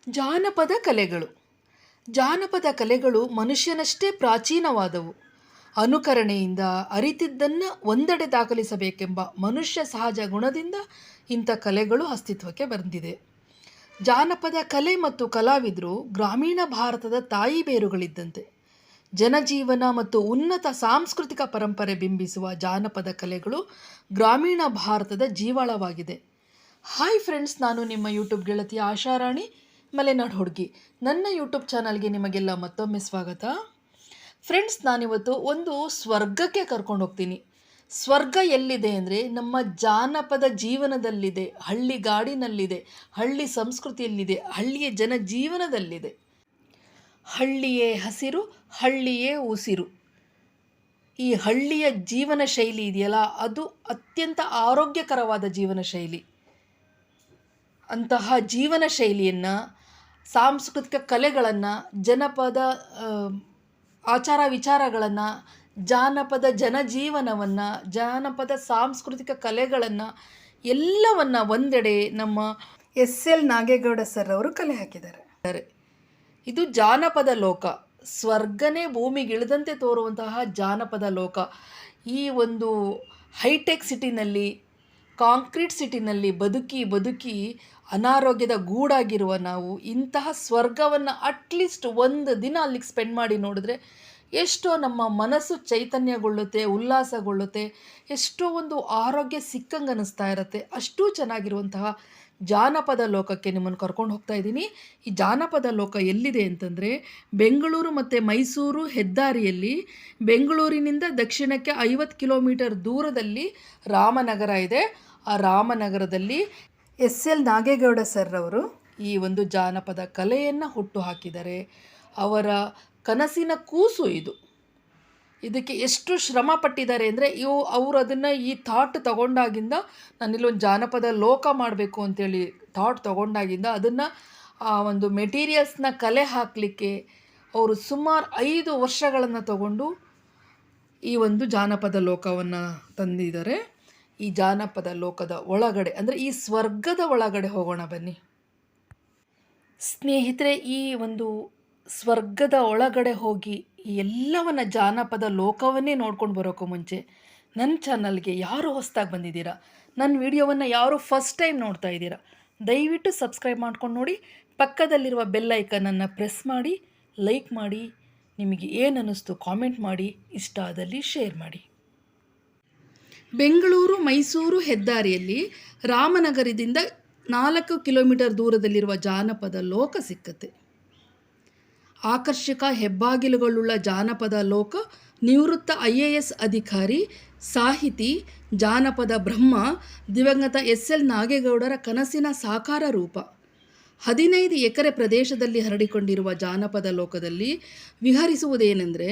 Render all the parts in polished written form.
ಜಾನಪದ ಕಲೆಗಳು. ಜಾನಪದ ಕಲೆಗಳು ಮನುಷ್ಯನಷ್ಟೇ ಪ್ರಾಚೀನವಾದವು. ಅನುಕರಣೆಯಿಂದ ಅರಿತಿದ್ದನ್ನು ಒಂದೆಡೆ ದಾಖಲಿಸಬೇಕೆಂಬ ಮನುಷ್ಯ ಸಹಜ ಗುಣದಿಂದ ಇಂಥ ಕಲೆಗಳು ಅಸ್ತಿತ್ವಕ್ಕೆ ಬಂದಿದೆ. ಜಾನಪದ ಕಲೆ ಮತ್ತು ಕಲಾವಿದರು ಗ್ರಾಮೀಣ ಭಾರತದ ತಾಯಿ ಬೇರುಗಳಿದ್ದಂತೆ. ಜನಜೀವನ ಮತ್ತು ಉನ್ನತ ಸಾಂಸ್ಕೃತಿಕ ಪರಂಪರೆ ಬಿಂಬಿಸುವ ಜಾನಪದ ಕಲೆಗಳು ಗ್ರಾಮೀಣ ಭಾರತದ ಜೀವಾಳವಾಗಿದೆ. ಹಾಯ್ ಫ್ರೆಂಡ್ಸ್, ನಾನು ನಿಮ್ಮ ಯೂಟ್ಯೂಬ್ ಗೆಳತಿ ಆಶಾರಾಣಿ ಮಲೆನಾಡು ಹುಡುಗಿ. ನನ್ನ ಯೂಟ್ಯೂಬ್ ಚಾನಲ್ಗೆ ನಿಮಗೆಲ್ಲ ಮತ್ತೊಮ್ಮೆ ಸ್ವಾಗತ. ಫ್ರೆಂಡ್ಸ್, ನಾನಿವತ್ತು ಒಂದು ಸ್ವರ್ಗಕ್ಕೆ ಕರ್ಕೊಂಡು ಹೋಗ್ತೀನಿ. ಸ್ವರ್ಗ ಎಲ್ಲಿದೆ ಅಂದರೆ ನಮ್ಮ ಜಾನಪದ ಜೀವನದಲ್ಲಿದೆ, ಹಳ್ಳಿಗಾಡಿನಲ್ಲಿದೆ, ಹಳ್ಳಿ ಸಂಸ್ಕೃತಿಯಲ್ಲಿದೆ, ಹಳ್ಳಿಯ ಜನಜೀವನದಲ್ಲಿದೆ. ಹಳ್ಳಿಯೇ ಹಸಿರು, ಹಳ್ಳಿಯೇ ಉಸಿರು. ಈ ಹಳ್ಳಿಯ ಜೀವನ ಶೈಲಿ ಇದೆಯಲ್ಲ, ಅದು ಅತ್ಯಂತ ಆರೋಗ್ಯಕರವಾದ ಜೀವನ ಶೈಲಿ. ಅಂತಹ ಜೀವನ ಶೈಲಿಯನ್ನು, ಸಾಂಸ್ಕೃತಿಕ ಕಲೆಗಳನ್ನು, ಜನಪದ ಆಚಾರ ವಿಚಾರಗಳನ್ನು, ಜಾನಪದ ಜನಜೀವನವನ್ನು, ಜಾನಪದ ಸಾಂಸ್ಕೃತಿಕ ಕಲೆಗಳನ್ನು ಎಲ್ಲವನ್ನು ಒಂದೆಡೆ ನಮ್ಮ ಎಸ್.ಎಲ್. ನಾಗೇಗೌಡ ಸರ್ ಅವರು ಕಲೆ ಹಾಕಿದ್ದಾರೆ. ಇದು ಜಾನಪದ ಲೋಕ. ಸ್ವರ್ಗನೇ ಭೂಮಿಗಿಳಿದಂತೆ ತೋರುವಂತಹ ಜಾನಪದ ಲೋಕ. ಈ ಒಂದು ಹೈಟೆಕ್ ಸಿಟಿನಲ್ಲಿ, ಕಾಂಕ್ರೀಟ್ ಸಿಟಿನಲ್ಲಿ ಬದುಕಿ ಅನಾರೋಗ್ಯದ ಗೂಡಾಗಿರುವ ನಾವು ಇಂತಹ ಸ್ವರ್ಗವನ್ನು ಅಟ್ಲೀಸ್ಟ್ ಒಂದು ದಿನ ಅಲ್ಲಿಗೆ ಸ್ಪೆಂಡ್ ಮಾಡಿ ನೋಡಿದ್ರೆ ಎಷ್ಟೋ ನಮ್ಮ ಮನಸ್ಸು ಚೈತನ್ಯಗೊಳ್ಳುತ್ತೆ, ಉಲ್ಲಾಸಗೊಳ್ಳುತ್ತೆ, ಎಷ್ಟೋ ಒಂದು ಆರೋಗ್ಯ ಸಿಕ್ಕಂಗೆ ಅನ್ನಿಸ್ತಾ ಇರುತ್ತೆ. ಅಷ್ಟೂ ಚೆನ್ನಾಗಿರುವಂತಹ ಜಾನಪದ ಲೋಕಕ್ಕೆ ನಿಮ್ಮನ್ನು ಕರ್ಕೊಂಡು ಹೋಗ್ತಾ ಇದ್ದೀನಿ. ಈ ಜಾನಪದ ಲೋಕ ಎಲ್ಲಿದೆ ಅಂತಂದರೆ, ಬೆಂಗಳೂರು ಮತ್ತು ಮೈಸೂರು ಹೆದ್ದಾರಿಯಲ್ಲಿ ಬೆಂಗಳೂರಿನಿಂದ ದಕ್ಷಿಣಕ್ಕೆ 50 ಕಿಲೋಮೀಟರ್ ದೂರದಲ್ಲಿ ರಾಮನಗರ ಇದೆ. ಆ ರಾಮನಗರದಲ್ಲಿ ಎಸ್.ಎಲ್. ನಾಗೇಗೌಡ ಸರ್ ಅವರು ಈ ಒಂದು ಜಾನಪದ ಕಲೆಯನ್ನು ಹುಟ್ಟು ಹಾಕಿದ್ದಾರೆ. ಅವರ ಕನಸಿನ ಕೂಸು ಇದು. ಇದಕ್ಕೆ ಎಷ್ಟು ಶ್ರಮ ಪಟ್ಟಿದ್ದಾರೆ ಅಂದರೆ, ಅವರು ಅದನ್ನು ಈ ಥಾಟ್ ತಗೊಂಡಾಗಿಂದ ನಾನಿಲ್ಲೊಂದು ಜಾನಪದ ಲೋಕ ಮಾಡಬೇಕು ಅಂತೇಳಿ ಥಾಟ್ ತಗೊಂಡಾಗಿಂದ ಅದನ್ನು ಆ ಒಂದು ಮೆಟೀರಿಯಲ್ಸ್ನ ಕಲೆ ಹಾಕಲಿಕ್ಕೆ ಅವರು ಸುಮಾರು 5 ವರ್ಷಗಳನ್ನು ತಗೊಂಡು ಈ ಒಂದು ಜಾನಪದ ಲೋಕವನ್ನು ತಂದಿದ್ದಾರೆ. ಈ ಜಾನಪದ ಲೋಕದ ಒಳಗಡೆ ಅಂದರೆ ಈ ಸ್ವರ್ಗದ ಒಳಗಡೆ ಹೋಗೋಣ ಬನ್ನಿ ಸ್ನೇಹಿತರೆ. ಈ ಒಂದು ಸ್ವರ್ಗದ ಒಳಗಡೆ ಹೋಗಿ ಈ ಎಲ್ಲವನ್ನ ಜಾನಪದ ಲೋಕವನ್ನೇ ನೋಡ್ಕೊಂಡು ಬರೋಕ್ಕೂ ಮುಂಚೆ ನನ್ನ ಚಾನಲ್ಗೆ ಯಾರು ಹೊಸದಾಗಿ ಬಂದಿದ್ದೀರಾ, ನನ್ನ ವಿಡಿಯೋವನ್ನು ಯಾರು ಫಸ್ಟ್ ಟೈಮ್ ನೋಡ್ತಾ ಇದ್ದೀರಾ, ದಯವಿಟ್ಟು ಸಬ್ಸ್ಕ್ರೈಬ್ ಮಾಡ್ಕೊಂಡು ನೋಡಿ. ಪಕ್ಕದಲ್ಲಿರುವ ಬೆಲ್ ಐಕನನ್ನು ಪ್ರೆಸ್ ಮಾಡಿ, ಲೈಕ್ ಮಾಡಿ, ನಿಮಗೆ ಏನು ಅನ್ನಿಸ್ತು ಕಾಮೆಂಟ್ ಮಾಡಿ, ಇಷ್ಟ ಆದಲ್ಲಿ ಶೇರ್ ಮಾಡಿ. ಬೆಂಗಳೂರು ಮೈಸೂರು ಹೆದ್ದಾರಿಯಲ್ಲಿ ರಾಮನಗರದಿಂದ 4 ಕಿಲೋಮೀಟರ್ ದೂರದಲ್ಲಿರುವ ಜಾನಪದ ಲೋಕ ಸಿಕ್ಕತ್ತೆ. ಆಕರ್ಷಕ ಹೆಬ್ಬಾಗಿಲುಗಳುಳ್ಳ ಜಾನಪದ ಲೋಕ ನಿವೃತ್ತ IAS ಅಧಿಕಾರಿ, ಸಾಹಿತಿ, ಜಾನಪದ ಬ್ರಹ್ಮ ದಿವಂಗತ ಎಸ್.ಎಲ್. ನಾಗೇಗೌಡರ ಕನಸಿನ ಸಾಕಾರ ರೂಪ. 15 ಎಕರೆ ಪ್ರದೇಶದಲ್ಲಿ ಹರಡಿಕೊಂಡಿರುವ ಜಾನಪದ ಲೋಕದಲ್ಲಿ ವಿಹರಿಸುವುದೇನೆಂದರೆ,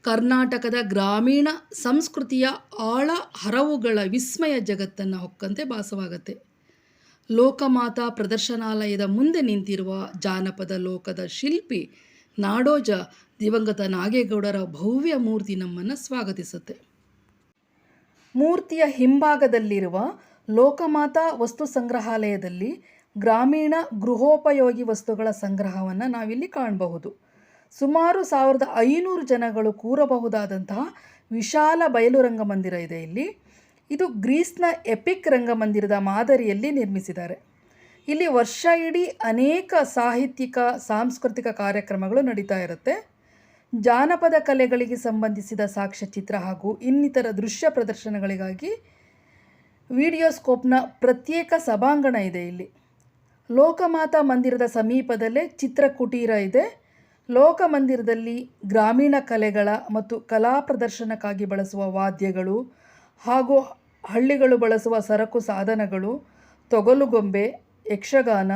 ಕರ್ನಾಟಕದ ಗ್ರಾಮೀಣ ಸಂಸ್ಕೃತಿಯ ಆಳ ಹರವುಗಳ ವಿಸ್ಮಯ ಜಗತ್ತನ್ನು ಹೊಕ್ಕಂತೆ ಭಾಸವಾಗತ್ತೆ. ಲೋಕಮಾತಾ ಪ್ರದರ್ಶನಾಲಯದ ಮುಂದೆ ನಿಂತಿರುವ ಜಾನಪದ ಲೋಕದ ಶಿಲ್ಪಿ ನಾಡೋಜ ದಿವಂಗತ ನಾಗೇಗೌಡರ ಭವ್ಯ ಮೂರ್ತಿ ನಮ್ಮನ್ನು ಸ್ವಾಗತಿಸುತ್ತೆ. ಮೂರ್ತಿಯ ಹಿಂಭಾಗದಲ್ಲಿರುವ ಲೋಕಮಾತಾ ವಸ್ತು ಸಂಗ್ರಹಾಲಯದಲ್ಲಿ ಗ್ರಾಮೀಣ ಗೃಹೋಪಯೋಗಿ ವಸ್ತುಗಳ ಸಂಗ್ರಹವನ್ನು ನಾವಿಲ್ಲಿ ಕಾಣಬಹುದು. ಸುಮಾರು 1500 ಜನಗಳು ಕೂರಬಹುದಾದಂತಹ ವಿಶಾಲ ಬಯಲು ರಂಗಮಂದಿರ ಇದೆ ಇಲ್ಲಿ. ಇದು ಗ್ರೀಸ್ನ ಎಪಿಕ್ ರಂಗಮಂದಿರದ ಮಾದರಿಯಲ್ಲಿ ನಿರ್ಮಿಸಿದ್ದಾರೆ. ಇಲ್ಲಿ ವರ್ಷ ಇಡೀ ಅನೇಕ ಸಾಹಿತ್ಯಿಕ, ಸಾಂಸ್ಕೃತಿಕ ಕಾರ್ಯಕ್ರಮಗಳು ನಡೀತಾ ಇರುತ್ತೆ. ಜಾನಪದ ಕಲೆಗಳಿಗೆ ಸಂಬಂಧಿಸಿದ ಸಾಕ್ಷ್ಯಚಿತ್ರ ಹಾಗೂ ಇನ್ನಿತರ ದೃಶ್ಯ ಪ್ರದರ್ಶನಗಳಿಗಾಗಿ ವಿಡಿಯೋಸ್ಕೋಪ್ನ ಪ್ರತ್ಯೇಕ ಸಭಾಂಗಣ ಇದೆ ಇಲ್ಲಿ. ಲೋಕಮಾತಾ ಮಂದಿರದ ಸಮೀಪದಲ್ಲೇ ಚಿತ್ರಕುಟೀರ ಇದೆ. ಲೋಕಮಂದಿರದಲ್ಲಿ ಗ್ರಾಮೀಣ ಕಲೆಗಳ ಮತ್ತು ಕಲಾ ಪ್ರದರ್ಶನಕ್ಕಾಗಿ ಬಳಸುವ ವಾದ್ಯಗಳು ಹಾಗೂ ಹಳ್ಳಿಗಳು ಬಳಸುವ ಸರಕು ಸಾಧನಗಳು, ತೊಗಲುಗೊಂಬೆ, ಯಕ್ಷಗಾನ,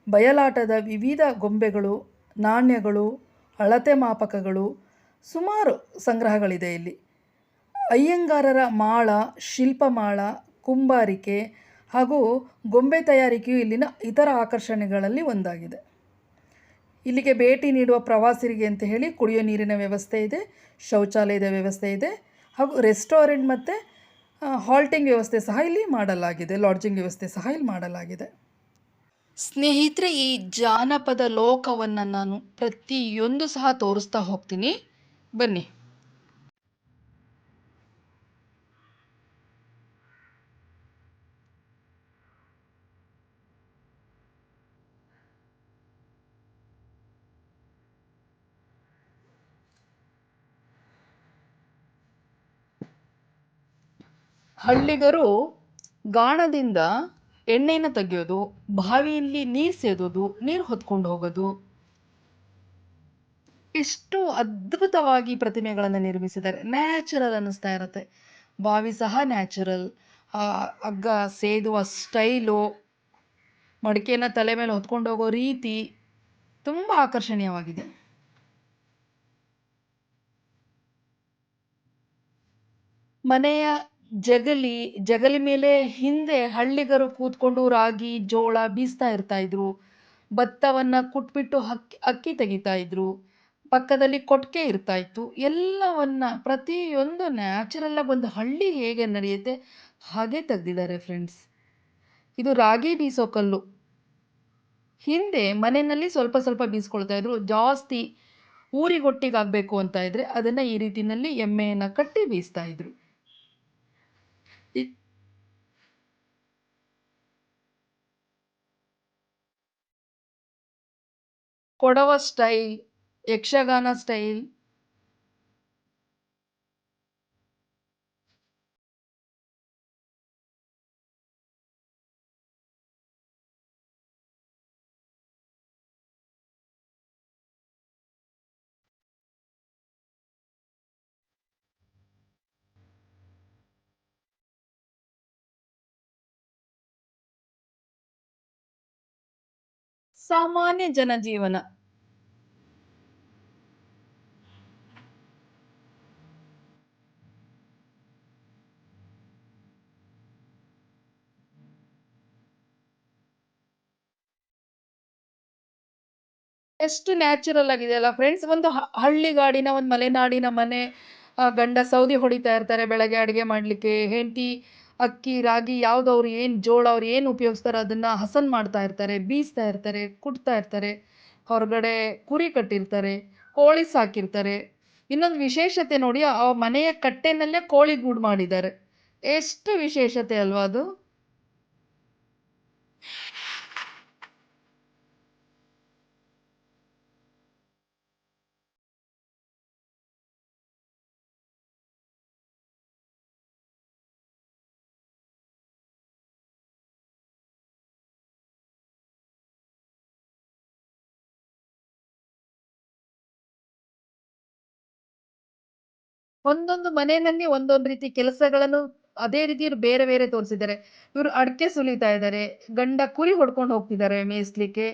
ಬಯಲಾಟದ ವಿವಿಧ ಗೊಂಬೆಗಳು, ನಾಣ್ಯಗಳು, ಅಳತೆ ಮಾಪಕಗಳು, ಸುಮಾರು ಸಂಗ್ರಹಗಳಿದೆ ಇಲ್ಲಿ. ಅಯ್ಯಂಗಾರರ ಮಾಳ, ಶಿಲ್ಪಮಾಳ, ಕುಂಬಾರಿಕೆ ಹಾಗೂ ಗೊಂಬೆ ತಯಾರಿಕೆಯು ಇಲ್ಲಿನ ಇತರ ಆಕರ್ಷಣೆಗಳಲ್ಲಿ ಒಂದಾಗಿದೆ. ಇಲ್ಲಿಗೆ ಭೇಟಿ ನೀಡುವ ಪ್ರವಾಸಿಗರಿಗೆ ಅಂತ ಹೇಳಿ ಕುಡಿಯೋ ನೀರಿನ ವ್ಯವಸ್ಥೆ ಇದೆ, ಶೌಚಾಲಯದ ವ್ಯವಸ್ಥೆ ಇದೆ ಹಾಗೂ ರೆಸ್ಟೋರೆಂಟ್ ಮತ್ತು ಹಾಲ್ಟಿಂಗ್ ವ್ಯವಸ್ಥೆ ಸಹ ಇಲ್ಲಿ ಮಾಡಲಾಗಿದೆ, ಲಾಡ್ಜಿಂಗ್ ವ್ಯವಸ್ಥೆ ಸಹ ಇಲ್ಲಿ ಮಾಡಲಾಗಿದೆ. ಸ್ನೇಹಿತರೆ, ಈ ಜಾನಪದ ಲೋಕವನ್ನು ನಾನು ಪ್ರತಿಯೊಂದು ಸಹ ತೋರಿಸ್ತಾ ಹೋಗ್ತೀನಿ. ಬನ್ನಿ. ಹಳ್ಳಿಗರು ಗಾಣದಿಂದ ಎಣ್ಣೆನ ತೆಗೆಯೋದು, ಬಾವಿಯಲ್ಲಿ ನೀರು ಸೇದೋದು, ನೀರು ಹೊತ್ಕೊಂಡು ಹೋಗೋದು, ಎಷ್ಟು ಅದ್ಭುತವಾಗಿ ಪ್ರತಿಮೆಗಳನ್ನು ನಿರ್ಮಿಸಿದ್ದಾರೆ. ನ್ಯಾಚುರಲ್ ಅನ್ನಿಸ್ತಾ ಇರುತ್ತೆ. ಬಾವಿ ಸಹ ನ್ಯಾಚುರಲ್. ಹಗ್ಗ ಸೇದುವ ಸ್ಟೈಲು, ಮಡಿಕೆನ ತಲೆ ಮೇಲೆ ಹೊತ್ಕೊಂಡು ಹೋಗೋ ರೀತಿ ತುಂಬ ಆಕರ್ಷಣೀಯವಾಗಿದೆ. ಮನೆಯ ಜಗಲಿ ಮೇಲೆ ಹಿಂದೆ ಹಳ್ಳಿಗರು ಕೂತ್ಕೊಂಡು ರಾಗಿ ಜೋಳ ಬೀಸ್ತಾ ಇರ್ತಾ ಇದ್ರು. ಭತ್ತವನ್ನ ಕುಟ್ಬಿಟ್ಟು ಅಕ್ಕಿ ತೆಗಿತಾ ಇದ್ರು. ಪಕ್ಕದಲ್ಲಿ ಕೊಟ್ಕೆ ಇರ್ತಾ ಇತ್ತು. ಎಲ್ಲವನ್ನ ಪ್ರತಿಯೊಂದು ನ್ಯಾಚುರಲ್ ಆಗಿ ಒಂದು ಹಳ್ಳಿ ಹೇಗೆ ನಡೆಯುತ್ತೆ ಹಾಗೆ ತೆಗ್ದಿದ್ದಾರೆ ಫ್ರೆಂಡ್ಸ್. ಇದು ರಾಗಿ ಬೀಸೋ ಕಲ್ಲು. ಹಿಂದೆ ಮನೆಯಲ್ಲಿ ಸ್ವಲ್ಪ ಸ್ವಲ್ಪ ಬೀಸ್ಕೊಳ್ತಾ ಇದ್ರು. ಜಾಸ್ತಿ ಊರಿಗೊಟ್ಟಿಗಾಗಬೇಕು ಅಂತ ಇದ್ರೆ ಅದನ್ನ ಈ ರೀತಿನಲ್ಲಿ ಎಮ್ಮೆಯನ್ನ ಕಟ್ಟಿ ಬೀಸ್ತಾ ಇದ್ರು. ಕೊಡವ ಸ್ಟೈಲ್, ಯಕ್ಷಗಾನ ಸ್ಟೈಲ್, ಸಾಮಾನ್ಯ ಜನಜೀವನ. ಎಷ್ಟು ನ್ಯಾಚುರಲ್ ಆಗಿದೆ ಅಲ್ಲ ಫ್ರೆಂಡ್ಸ್. ಒಂದು ಹಳ್ಳಿಗಾಡಿನ ಒಂದು ಮಲೆನಾಡಿನ ಮನೆ. ಗಂಡ ಸೌದಿ ಹೊಡಿತಾ ಇರ್ತಾರೆ ಬೆಳಗ್ಗೆ ಅಡುಗೆ ಮಾಡಲಿಕ್ಕೆ. ಹೆಂಡತಿ ಅಕ್ಕಿ ರಾಗಿ ಯಾವ್ದು ಅವ್ರು ಏನು ಜೋಳ ಅವ್ರು ಏನು ಉಪಯೋಗಿಸ್ತಾರೋ ಅದನ್ನ ಹಸನ್ ಮಾಡ್ತಾ ಇರ್ತಾರೆ, ಬೀಸ್ತಾ ಇರ್ತಾರೆ, ಕುಟ್ತಾ ಇರ್ತಾರೆ. ಹೊರಗಡೆ ಕುರಿ ಕಟ್ಟಿರ್ತಾರೆ, ಕೋಳಿ ಸಾಕಿರ್ತಾರೆ. ಇನ್ನೊಂದು ವಿಶೇಷತೆ ನೋಡಿ, ಆ ಮನೆಯ ಕಟ್ಟೆನಲ್ಲೇ ಕೋಳಿ ಗೂಡು ಮಾಡಿದ್ದಾರೆ. ಎಷ್ಟು ವಿಶೇಷತೆ ಅಲ್ವಾ ಅದು. ಒಂದೊಂದು ಮನೆಯಲ್ಲಿ ಒಂದೊಂದು ರೀತಿ ಕೆಲಸಗಳನ್ನು ಅದೇ ರೀತಿ ಇವ್ರು ಬೇರೆ ಬೇರೆ ತೋರಿಸಿದ್ದಾರೆ. ಇವರು ಅಡಕೆ ಸುಲಿತಾ ಇದ್ದಾರೆ, ಗಂಡ ಕುರಿ ಹೊಡ್ಕೊಂಡು ಹೋಗ್ತಿದ್ದಾರೆ ಮೇಯಿಸ್ಲಿಕ್ಕೆ.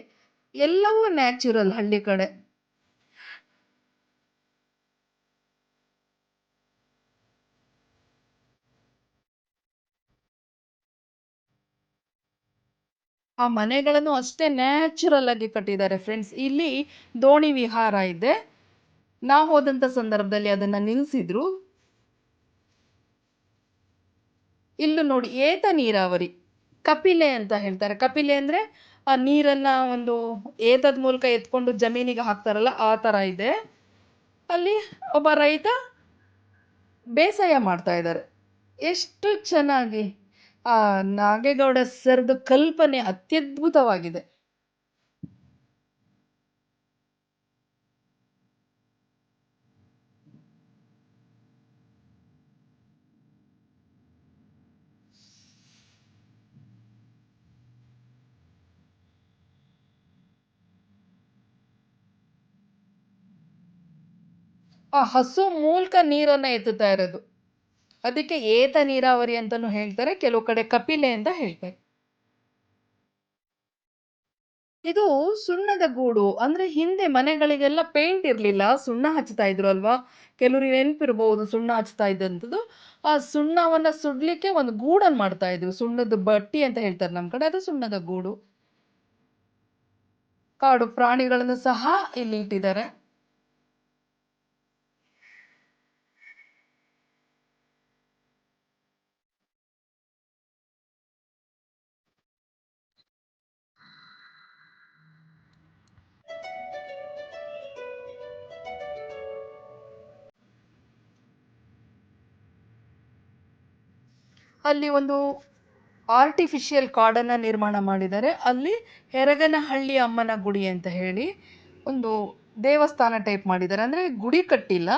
ಎಲ್ಲವೂ ನ್ಯಾಚುರಲ್ ಹಳ್ಳಿ ಕಡೆ. ಆ ಮನೆಗಳನ್ನು ಅಷ್ಟೇ ನ್ಯಾಚುರಲ್ ಆಗಿ ಕಟ್ಟಿದ್ದಾರೆ ಫ್ರೆಂಡ್ಸ್. ಇಲ್ಲಿ ದೋಣಿ ವಿಹಾರ ಇದೆ. ನಾವು ಹೋದಂತ ಸಂದರ್ಭದಲ್ಲಿ ಅದನ್ನ ನಿಲ್ಲಿಸಿದ್ರು. ಇಲ್ಲೂ ನೋಡಿ, ಏತ ನೀರಾವರಿ, ಕಪಿಲೆ ಅಂತ ಹೇಳ್ತಾರೆ. ಕಪಿಲೆ ಅಂದ್ರೆ ಆ ನೀರನ್ನ ಒಂದು ಏತದ ಮೂಲಕ ಎತ್ಕೊಂಡು ಜಮೀನಿಗೆ ಹಾಕ್ತಾರಲ್ಲ, ಆ ತರ ಇದೆ. ಅಲ್ಲಿ ಒಬ್ಬ ರೈತ ಬೇಸಾಯ ಮಾಡ್ತಾ ಇದ್ದಾರೆ. ಎಷ್ಟು ಚೆನ್ನಾಗಿ ಆ ನಾಗೇಗೌಡ ಸರ್ದು ಕಲ್ಪನೆ ಅತ್ಯದ್ಭುತವಾಗಿದೆ. ಆ ಹಸು ಮೂಲಕ ನೀರನ್ನ ಎತ್ತುತ್ತಾ ಇರೋದು. ಅದಕ್ಕೆ ಏತ ನೀರಾವರಿ ಅಂತಾನು ಹೇಳ್ತಾರೆ, ಕೆಲವು ಕಡೆ ಕಪಿಲೆ ಅಂತ ಹೇಳ್ತಾರೆ. ಇದು ಸುಣ್ಣದ ಗೂಡು. ಅಂದ್ರೆ ಹಿಂದೆ ಮನೆಗಳಿಗೆಲ್ಲ ಪೇಂಟ್ ಇರ್ಲಿಲ್ಲ, ಸುಣ್ಣ ಹಚ್ತಾ ಇದ್ರು ಅಲ್ವಾ. ಕೆಲವ್ರಿಗೆ ನೆನ್ಪಿರ್ಬಹುದು ಸುಣ್ಣ ಹಚ್ತಾ ಇದ್ದಂಥದ್ದು. ಆ ಸುಣ್ಣವನ್ನ ಸುಡ್ಲಿಕ್ಕೆ ಒಂದು ಗೂಡನ್ನ ಮಾಡ್ತಾ ಇದ್ರು. ಸುಣ್ಣದ ಬಟ್ಟಿ ಅಂತ ಹೇಳ್ತಾರೆ ನಮ್ ಕಡೆ, ಅದು ಸುಣ್ಣದ ಗೂಡು. ಕಾಡು ಪ್ರಾಣಿಗಳನ್ನು ಸಹ ಇಲ್ಲಿ ಇಟ್ಟಿದ್ದಾರೆ. ಅಲ್ಲಿ ಒಂದು ಆರ್ಟಿಫಿಷಿಯಲ್ ಕಾಡನ್ನು ನಿರ್ಮಾಣ ಮಾಡಿದ್ದಾರೆ. ಅಲ್ಲಿ ಹೆರಗನಹಳ್ಳಿ ಅಮ್ಮನ ಗುಡಿ ಅಂತ ಹೇಳಿ ಒಂದು ದೇವಸ್ಥಾನ ಟೈಪ್ ಮಾಡಿದ್ದಾರೆ. ಅಂದರೆ ಗುಡಿ ಕಟ್ಟಿಲ್ಲ,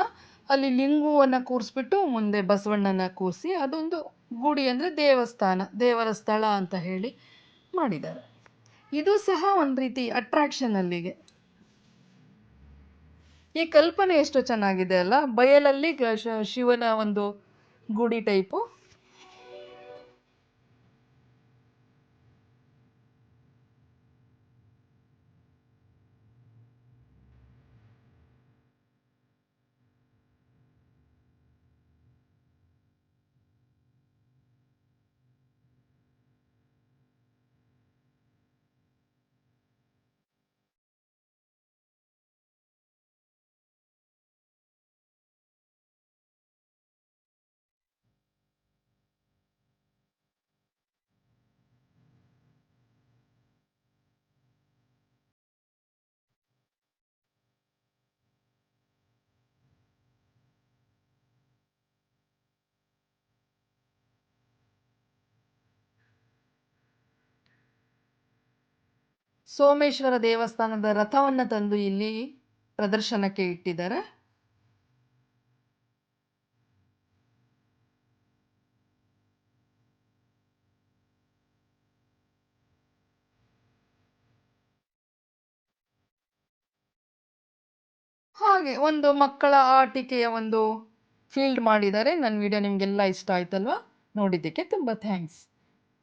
ಅಲ್ಲಿ ಲಿಂಗವನ್ನು ಕೂರಿಸ್ಬಿಟ್ಟು ಮುಂದೆ ಬಸವಣ್ಣನ ಕೂರಿಸಿ ಅದೊಂದು ಗುಡಿ, ಅಂದರೆ ದೇವಸ್ಥಾನ, ದೇವರ ಸ್ಥಳ ಅಂತ ಹೇಳಿ ಮಾಡಿದ್ದಾರೆ. ಇದು ಸಹ ಒಂದು ರೀತಿ ಅಟ್ರಾಕ್ಷನ್ ಅಲ್ಲಿಗೆ. ಈ ಕಲ್ಪನೆ ಎಷ್ಟು ಚೆನ್ನಾಗಿದೆ ಅಲ್ಲ, ಬಯಲಲ್ಲಿ ಶಿವನ ಒಂದು ಗುಡಿ ಟೈಪು. ಸೋಮೇಶ್ವರ ದೇವಸ್ಥಾನದ ರಥವನ್ನು ತಂದು ಇಲ್ಲಿ ಪ್ರದರ್ಶನಕ್ಕೆ ಇಟ್ಟಿದ್ದಾರೆ. ಹಾಗೆ ಒಂದು ಮಕ್ಕಳ ಆಟಿಕೆಯ ಒಂದು ಫೀಲ್ಡ್ ಮಾಡಿದ್ದಾರೆ. ನನ್ನ ವಿಡಿಯೋ ನಿಮಗೆಲ್ಲ ಇಷ್ಟ ಆಯ್ತಲ್ವಾ? ನೋಡಿದ್ದಕ್ಕೆ ತುಂಬ ಥ್ಯಾಂಕ್ಸ್.